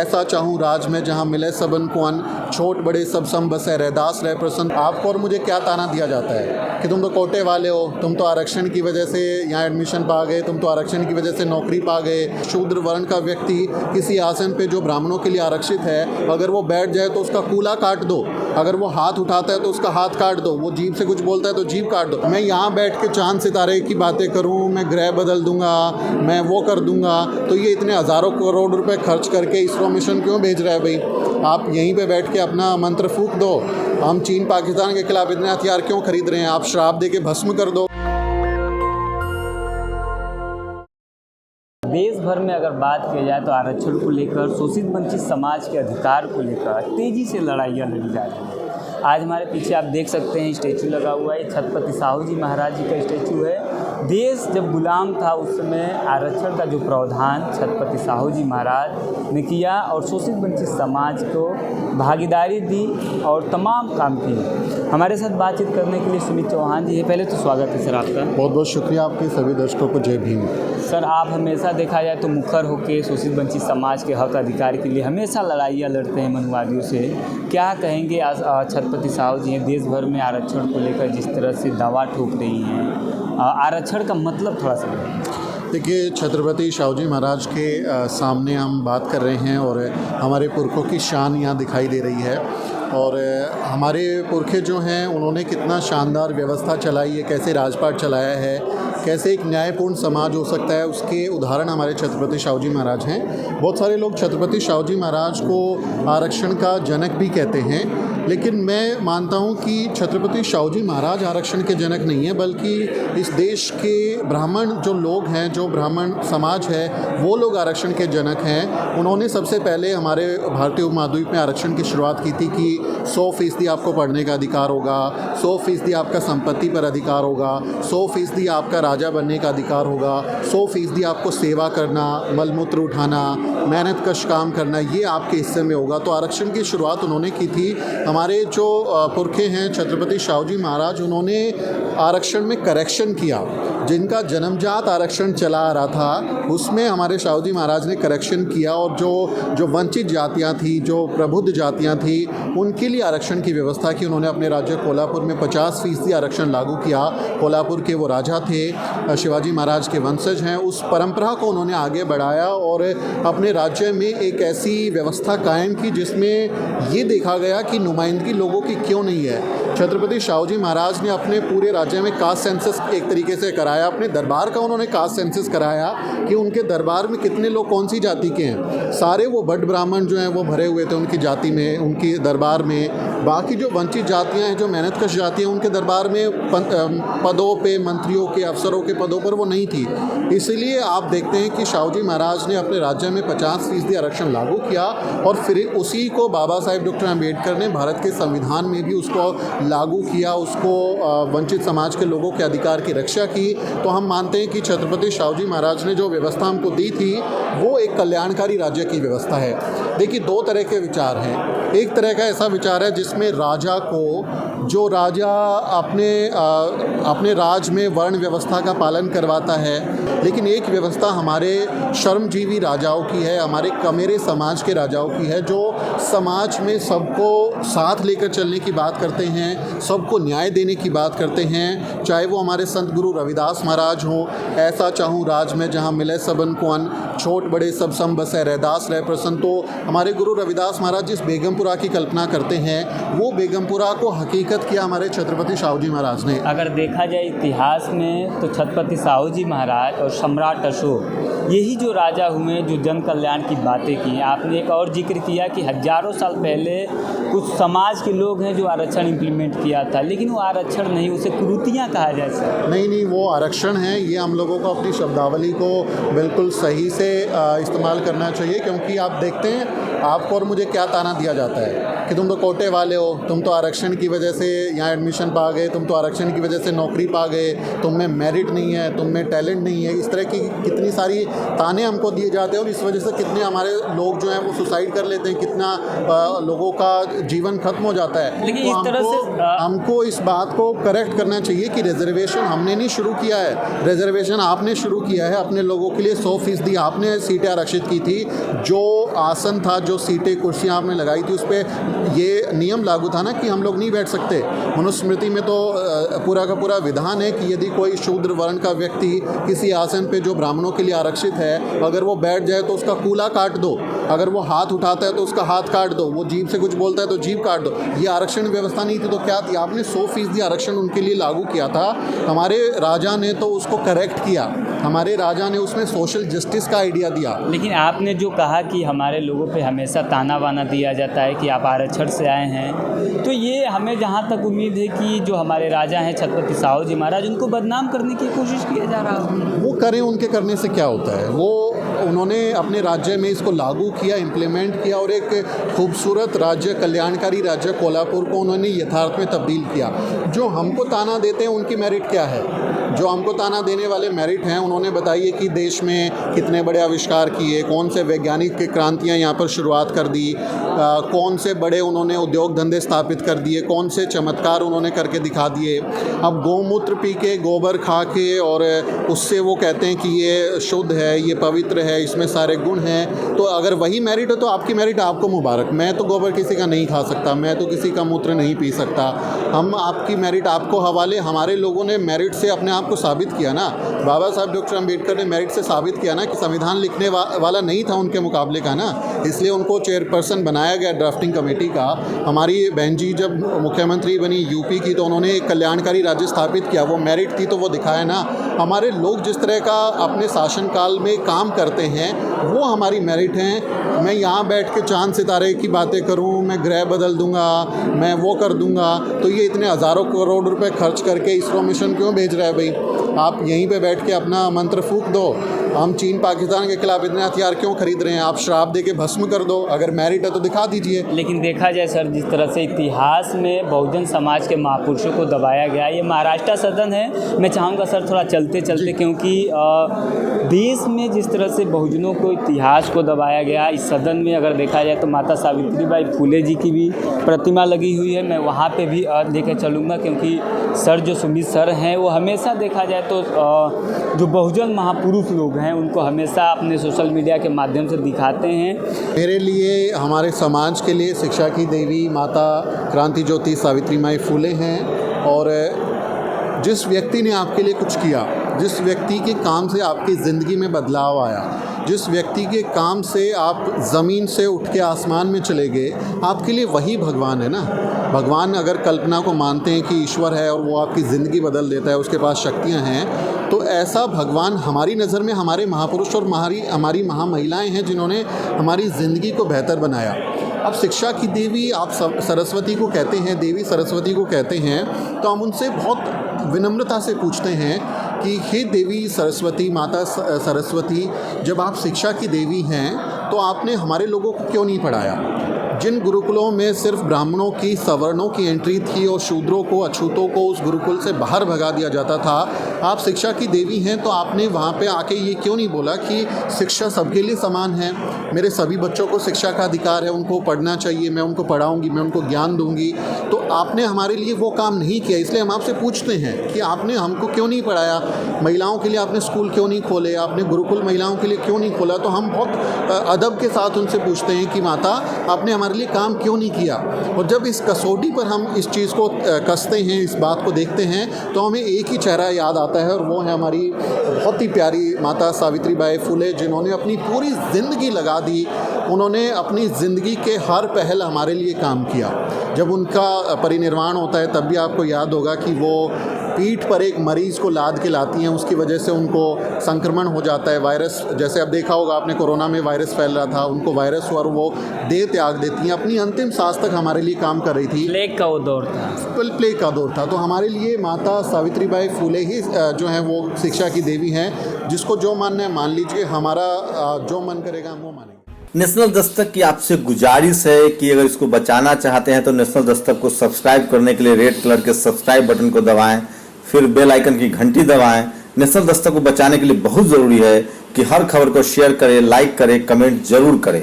ऐसा चाहूँ राज में जहाँ मिले सबन को अन्न, छोट बड़े सब सम बसे रैदास रह प्रसन्न। आपको और मुझे क्या ताना दिया जाता है कि तुम तो कोटे वाले हो, तुम तो आरक्षण की वजह से यहाँ एडमिशन पा गए, तुम तो आरक्षण की वजह से नौकरी पा गए। शूद्र वर्ण का व्यक्ति किसी आसन पे जो ब्राह्मणों के लिए आरक्षित है, अगर वो बैठ जाए तो उसका कूला काट दो, अगर वो हाथ उठाता है तो उसका हाथ काट दो, वो जीभ से कुछ बोलता है तो जीभ काट दो। मैं यहाँ बैठ के चांद सितारे की बातें करूँ, मैं ग्रह बदल दूंगा, मैं वो कर दूंगा, तो ये इतने हज़ारों करोड़ रुपए खर्च करके इसरो मिशन क्यों भेज रहा है भाई? आप यहीं पे बैठ के अपना मंत्र फूंक दो। हम चीन पाकिस्तान के खिलाफ इतने हथियार क्यों खरीद रहे हैं? आप श्राप दे के भस्म कर दो। देश भर में अगर बात की जाए तो आरक्षण को लेकर, शोषित वंचित समाज के अधिकार को लेकर तेज़ी से लड़ाइयाँ लड़ी जा रही हैं। आज हमारे पीछे आप देख सकते हैं स्टैचू लगा हुआ है, छत्रपति साहू जी महाराज जी का स्टैचू है। देश जब गुलाम था उस समय आरक्षण का जो प्रावधान छत्रपति साहू जी महाराज ने किया और शोषित वंचित समाज को भागीदारी दी और तमाम काम किए। हमारे साथ बातचीत करने के लिए सुमित चौहान जी है। पहले तो स्वागत है सर आपका। बहुत बहुत शुक्रिया आपके सभी दर्शकों को। जय भीम। सर, आप हमेशा देखा जाए तो मुखर होकर शोषित वंचित समाज के हक अधिकार के लिए हमेशा लड़ाइयाँ लड़ते हैं मनुवादियों से। क्या कहेंगे आज छत्रपति साहू जी हैं देश भर में आरक्षण को लेकर जिस तरह से दावा ठोक रही हैं, आरक्षण का मतलब थोड़ा सा देखिए, छत्रपति साहू जी महाराज के सामने हम बात कर रहे हैं और हमारे पुरखों की शान यहाँ दिखाई दे रही है। और हमारे पुरखे जो हैं उन्होंने कितना शानदार व्यवस्था चलाई है, कैसे राजपाट चलाया है, कैसे एक न्यायपूर्ण समाज हो सकता है, उसके उदाहरण हमारे छत्रपति साहू जी महाराज हैं। बहुत सारे लोग छत्रपति साहू जी महाराज को आरक्षण का जनक भी कहते हैं, लेकिन मैं मानता हूं कि छत्रपति साहू जी महाराज आरक्षण के जनक नहीं है, बल्कि इस देश के ब्राह्मण जो लोग हैं, जो ब्राह्मण समाज है, वो लोग आरक्षण के जनक हैं। उन्होंने सबसे पहले हमारे भारतीय उपमहाद्वीप में आरक्षण की शुरुआत की थी कि 100% आपको पढ़ने का अधिकार होगा, 100% आपका संपत्ति पर अधिकार होगा, 100% आपका राजा बनने का अधिकार होगा, 100% आपको सेवा करना, मलमूत्र उठाना, मेहनत कश काम करना, ये आपके हिस्से में होगा। तो आरक्षण की शुरुआत उन्होंने की थी। हमारे जो पुरखे हैं छत्रपति साहू जी महाराज, उन्होंने आरक्षण में करेक्शन किया। जिनका जन्मजात आरक्षण चला आ रहा था उसमें हमारे साहू जी महाराज ने करेक्शन किया और जो वंचित जातियां थी, जो प्रबुद्ध जातियां थी, उनके लिए आरक्षण की व्यवस्था की। उन्होंने अपने राज्य कोल्हापुर में 50% आरक्षण लागू किया। कोल्हापुर के वो राजा थे, शिवाजी महाराज के वंशज हैं। उस परंपरा को उन्होंने आगे बढ़ाया और अपने राज्य में एक ऐसी व्यवस्था कायम की जिसमें ये देखा गया कि नुमाइंदगी लोगों की क्यों नहीं है। छत्रपति साहू जी महाराज ने अपने पूरे राज्य में कास्ट सेंसस एक तरीके से कराया। अपने दरबार का उन्होंने कास्ट सेंसस कराया कि उनके दरबार में कितने लोग कौन सी जाति के हैं। सारे वो भट्ट ब्राह्मण जो हैं वो भरे हुए थे उनकी जाति में, उनकी दरबार में। बाकी जो वंचित जातियां हैं, जो मेहनतकश जातियां, उनके दरबार में पदों पे, मंत्रियों के, अफसरों के पदों पर वो नहीं थी। इसलिए आप देखते हैं कि साहू जी महाराज ने अपने राज्य में 50% आरक्षण लागू किया और फिर उसी को बाबा साहेब डॉक्टर अम्बेडकर ने भारत के संविधान में भी उसको लागू किया, उसको वंचित समाज के लोगों के अधिकार की रक्षा की। तो हम मानते हैं कि छत्रपति साहू जी महाराज ने जो व्यवस्था हमको दी थी वो एक कल्याणकारी राज्य की व्यवस्था है। देखिए, दो तरह के विचार हैं। एक तरह का ऐसा विचार है जिसमें राजा को, जो राजा अपने राज में वर्ण व्यवस्था का पालन करवाता है, लेकिन एक व्यवस्था हमारे श्रमजीवी राजाओं की है, हमारे कमेरे समाज के राजाओं की है, जो समाज में सबको साथ लेकर चलने की बात करते हैं, सबको न्याय देने की बात करते हैं। चाहे वो हमारे संत गुरु रविदास महाराज हों, ऐसा चाहूँ राज में जहाँ मिले सबन को अन्न, छोट बड़े सब सम बसे रैदास रह प्रसन्न। तो हमारे गुरु रविदास महाराज जिस बेगमपुरा की कल्पना करते हैं, वो बेगमपुरा को हकीकत किया हमारे छत्रपति साहू जी महाराज ने। अगर देखा जाए इतिहास में तो छत्रपति साहू जी महाराज और सम्राट अशोक, यही जो राजा हुए जो जन कल्याण की बातें की। आपने एक और जिक्र किया कि हजारों साल पहले कुछ समाज के लोग हैं जो आरक्षण इम्प्लीमेंट किया था, लेकिन वो आरक्षण नहीं, उसे कुरीतियाँ कहा जाए सर। नहीं, वो आरक्षण है। ये हम लोगों को अपनी शब्दावली को बिल्कुल सही से इस्तेमाल करना चाहिए, क्योंकि आप देखते हैं आपको और मुझे क्या ताना दिया जाता है कि तुम तो कोटे वाले हो, तुम तो आरक्षण की वजह से यहाँ एडमिशन पा गए, तुम तो आरक्षण की वजह से नौकरी पा गए, तुम में मेरिट नहीं है, तुम में टैलेंट नहीं है। इस तरह की कितनी सारी ताने हमको दिए जाते हैं और इस वजह से कितने हमारे लोग जो हैं वो सुसाइड कर लेते हैं, कितना लोगों का जीवन खत्म हो जाता है। लेकिन इस तरह से हमको इस बात को करेक्ट करना चाहिए कि रिजर्वेशन हमने नहीं शुरू किया है, रिजर्वेशन आपने शुरू किया है। अपने लोगों के लिए 100% आपने सीटें आरक्षित की थी, जो आसन था, जो सीटें कुर्सियाँ आपने लगाई थी, उस पर ये नियम लागू था ना कि हम लोग नहीं बैठ सकते। मनुस्मृति में तो पूरा का पूरा विधान है कि यदि कोई शूद्र वर्ण का व्यक्ति किसी आसन पे जो ब्राह्मणों के लिए आरक्षित है, अगर वो बैठ जाए तो उसका कूल्हा काट दो, अगर वो हाथ उठाता है तो उसका हाथ काट दो, वो जीभ से कुछ बोलता है तो जीभ काट दो। ये आरक्षण व्यवस्था नहीं थी तो क्या थी? आपने 100% आरक्षण उनके लिए लागू किया था। हमारे राजा ने तो उसको करेक्ट किया, हमारे राजा ने उसमें सोशल जस्टिस का आइडिया दिया। लेकिन आपने जो कहा कि हमारे लोगों पे हमेशा ताना बाना दिया जाता है कि आप आरक्षण से आए हैं, तो ये हमें जहाँ तक उम्मीद है कि जो हमारे राजा हैं छत्रपति साहू जी महाराज, उनको बदनाम करने की कोशिश किया जा रहा है। वो करें, उनके करने से क्या होता है? उन्होंने अपने राज्य में इसको लागू किया, इम्प्लीमेंट किया और एक खूबसूरत राज्य, कल्याणकारी राज्य कोल्हापुर को उन्होंने यथार्थ में तब्दील किया। जो हमको ताना देते हैं उनकी मेरिट क्या है? जो हमको ताना देने वाले मेरिट हैं, उन्होंने बताइए कि देश में कितने बड़े आविष्कार किए, कौन से वैज्ञानिक की क्रांतियाँ यहाँ पर शुरुआत कर दी, कौन से बड़े उन्होंने उद्योग धंधे स्थापित कर दिए, कौन से चमत्कार उन्होंने करके दिखा दिए। अब गौमूत्र पी के, गोबर खा के और उससे वो कहते हैं कि ये शुद्ध है, ये पवित्र है, इसमें सारे गुण हैं। तो अगर वही मेरिट है तो आपकी मेरिट आपको मुबारक। मैं तो गोबर किसी का नहीं खा सकता, मैं तो किसी का मूत्र नहीं पी सकता। हम आपकी मेरिट आपको हवाले। हमारे लोगों ने मेरिट से अपने आप को साबित किया ना। बाबा साहब डॉक्टर अम्बेडकर ने मेरिट से साबित किया ना कि संविधान लिखने वाला नहीं था उनके मुकाबले का ना, इसलिए उनको चेयरपर्सन बनाया गया ड्राफ्टिंग कमेटी का। हमारी बहन जी जब मुख्यमंत्री बनी यूपी की तो उन्होंने एक कल्याणकारी राज्य स्थापित किया, वो मेरिट थी तो वो दिखाया ना। हमारे लोग जिस तरह का अपने शासनकाल में काम करते हैं वो हमारी मेरिट हैं। मैं यहाँ बैठ के चांद सितारे की बातें करूँ, मैं ग्रह बदल दूंगा, मैं वो कर दूंगा, तो ये इतने हज़ारों करोड़ रुपए खर्च करके इसरो मिशन क्यों भेज रहा है भाई? आप यहीं पे बैठ के अपना मंत्र फूंक दो। हम चीन पाकिस्तान के खिलाफ इतने हथियार क्यों खरीद रहे हैं? आप श्राप दे के भस्म कर दो। अगर मेरिट है तो दिखा दीजिए। लेकिन देखा जाए सर, जिस तरह से इतिहास में बहुजन समाज के महापुरुषों को दबाया गया, ये महाराष्ट्र सदन है। मैं चाहूँगा सर थोड़ा चलते चलते, क्योंकि देश में जिस तरह से बहुजनों को, इतिहास को दबाया गया, इस सदन में अगर देखा जाए तो माता सावित्रीबाई फुले जी की भी प्रतिमा लगी हुई है। मैं वहाँ पे भी लेकर चलूँगा, क्योंकि सर जो सुमित सर हैं वो हमेशा देखा जाए तो जो बहुजन महापुरुष लोग हैं उनको हमेशा अपने सोशल मीडिया के माध्यम से दिखाते हैं। मेरे लिए, हमारे समाज के लिए शिक्षा की देवी माता क्रांति ज्योति सावित्रीबाई फुले हैं। और जिस व्यक्ति ने आपके लिए कुछ किया, जिस व्यक्ति के काम से आपकी ज़िंदगी में बदलाव आया, जिस व्यक्ति के काम से आप ज़मीन से उठ के आसमान में चले गए, आपके लिए वही भगवान है ना। भगवान अगर कल्पना को मानते हैं कि ईश्वर है और वो आपकी ज़िंदगी बदल देता है, उसके पास शक्तियाँ हैं, तो ऐसा भगवान हमारी नज़र में हमारे महापुरुष और हमारी महामहिलाएं हैं जिन्होंने हमारी ज़िंदगी को बेहतर बनाया। अब शिक्षा की देवी आप सरस्वती को कहते हैं, देवी सरस्वती को कहते हैं, तो हम उनसे बहुत विनम्रता से पूछते हैं कि हे देवी सरस्वती, माता सरस्वती, जब आप शिक्षा की देवी हैं तो आपने हमारे लोगों को क्यों नहीं पढ़ाया? जिन गुरुकुलों में सिर्फ ब्राह्मणों की, सवर्णों की एंट्री थी और शूद्रों को, अछूतों को उस गुरुकुल से बाहर भगा दिया जाता था, आप शिक्षा की देवी हैं तो आपने वहाँ पे आके ये क्यों नहीं बोला कि शिक्षा सबके लिए समान है, मेरे सभी बच्चों को शिक्षा का अधिकार है, उनको पढ़ना चाहिए, मैं उनको पढ़ाऊँगी, मैं उनको ज्ञान दूँगी। तो आपने हमारे लिए वो काम नहीं किया, इसलिए हम आपसे पूछते हैं कि आपने हमको क्यों नहीं पढ़ाया? महिलाओं के लिए आपने स्कूल क्यों नहीं खोले? आपने गुरुकुल महिलाओं के लिए क्यों नहीं खोला? तो हम बहुत अदब के साथ उनसे पूछते हैं कि माता, आपने हमारे लिए काम क्यों नहीं किया? और जब इस कसौटी पर हम इस चीज़ को कसते हैं, इस बात को देखते हैं, तो हमें एक ही चेहरा याद आता है और वो है हमारी बहुत ही प्यारी माता सावित्रीबाई फुले, जिन्होंने अपनी पूरी ज़िंदगी लगा दी। उन्होंने अपनी ज़िंदगी के हर पहल हमारे लिए काम किया। जब उनका परिनिर्वाण होता है तब भी आपको याद होगा कि वो पीठ पर एक मरीज़ को लाद के लाती हैं, उसकी वजह से उनको संक्रमण हो जाता है, वायरस। जैसे अब देखा होगा आपने, कोरोना में वायरस फैल रहा था, उनको वायरस हुआ और वो देह त्याग देती हैं। अपनी अंतिम सांस तक हमारे लिए काम कर रही थी। प्लेग का वो दौर था, प्लेग का दौर था। तो हमारे लिए माता सावित्रीबाई फुले ही जो है वो शिक्षा की देवी हैं। जिसको जो मानना है मान लीजिए, हमारा जो मन करेगा हम वो मानेंगे। नेशनल दस्तक की आपसे गुजारिश है कि अगर इसको बचाना चाहते हैं तो नेशनल दस्तक को सब्सक्राइब करने के लिए रेड कलर के सब्सक्राइब बटन को दबाएं, फिर बेल आइकन की घंटी दबाएं। नेशनल दस्तक को बचाने के लिए बहुत ज़रूरी है कि हर खबर को शेयर करें, लाइक करें, कमेंट जरूर करें।